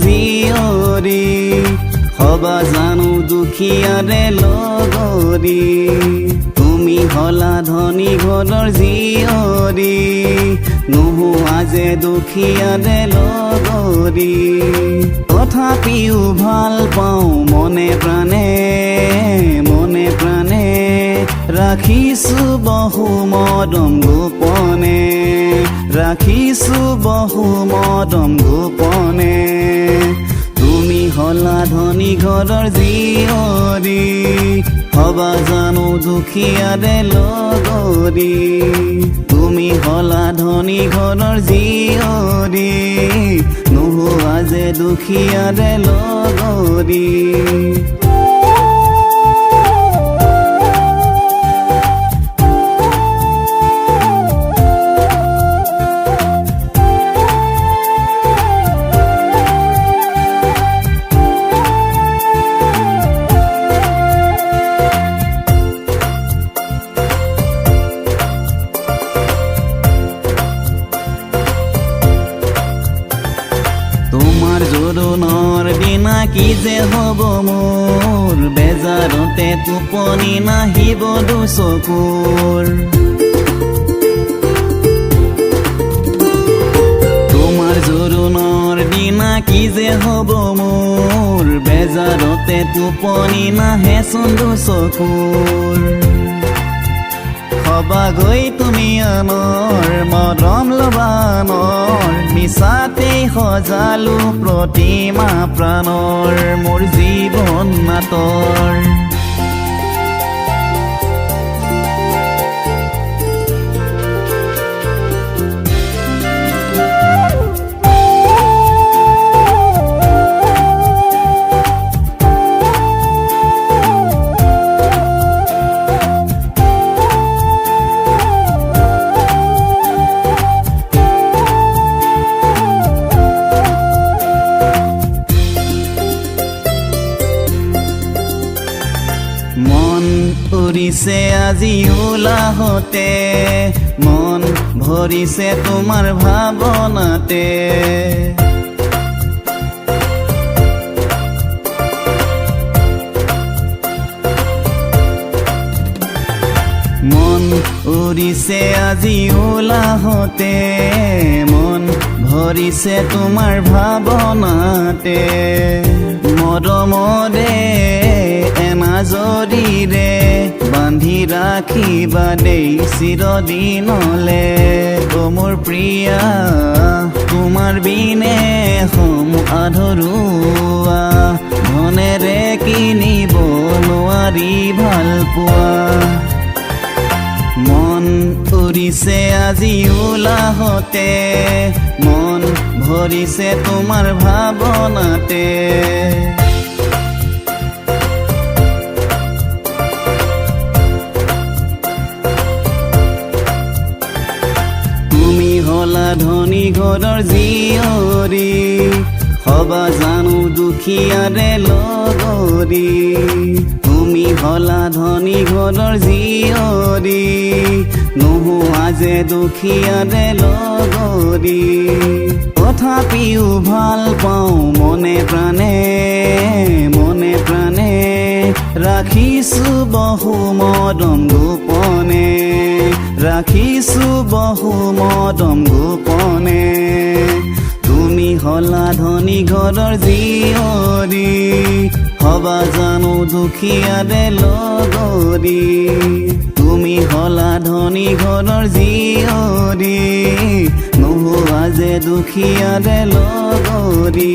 জীয়ৰী হবা জানো দুখীয়াৰে লগৰী তুমি হলা ধনী ঘৰৰ জীয়ৰী নোহোৱা যে দুখীয়াৰে লগৰী তথাপিও ভাল পাওঁ মনে প্ৰাণে ৰাখিছো বহু মৰম গোপনে ৰাখিছো বহু মৰম গোপনে তুমি হলা ধনী ঘৰৰ জীয়ৰী হবা জানো দুখীয়াৰে লগৰী তুমি হলা ধনী ঘৰৰ জীয়ৰী নোহোৱা যে দুখীয়াৰে লগৰী তোমাৰ জোৰোণৰ দিনা কি যে হ'ব মোৰ বেজাৰতে টোপনি নাহিব দুচকুৰ তোমাৰ জোৰোণৰ দিনা কি যে হ'ব মোৰ বেজাৰতে টোপনি নাহেচোন দুচকুৰ হবা গৈ তুমি আনৰ মৰম লবানৰ মিছাতেই সজালো প্ৰতিমা প্ৰাণৰ মোৰ জীৱন নাটৰ মন উৰিছে আজি উলাহতে মন ভৰিছে তোমাৰ ভাৱনাতে মন উৰিছে আজি উলাহতে মন ভৰিছে তোমাৰ ভাৱনাতে মৰমৰে এনাজৰীৰে বান্ধি ৰাখিবা দেই চিৰদিনলে অ মোৰ প্ৰিয়া তোমাৰ বিনে সম আধৰুৱা ধনেৰে কিনিব নোৱাৰি ভাল পোৱা মন উৰিছে আজি উলাহতে মন ভৰিছে তোমাৰ ভাৱনাতে তুমি হলা ধনী ঘৰৰ জীয়ৰী হবা জানো দুখীয়াৰে লগৰী তুমি হলা ধনী ঘৰৰ জীয়ৰী নোহোৱা যে দুখীয়াৰে লগৰী তথাপিও ভাল পাওঁ মনে প্ৰাণে ৰাখিছো বহু মৰম গোপনে ৰাখিছো বহু মৰম গোপনে তুমি হলা ধনী ঘৰৰ জীয়ৰী হবা জানো দুখীয়াৰে লগৰী তুমি হলা ধনী ঘৰৰ জীয়ৰী নোহোৱা যে দুখীয়াৰে লগৰী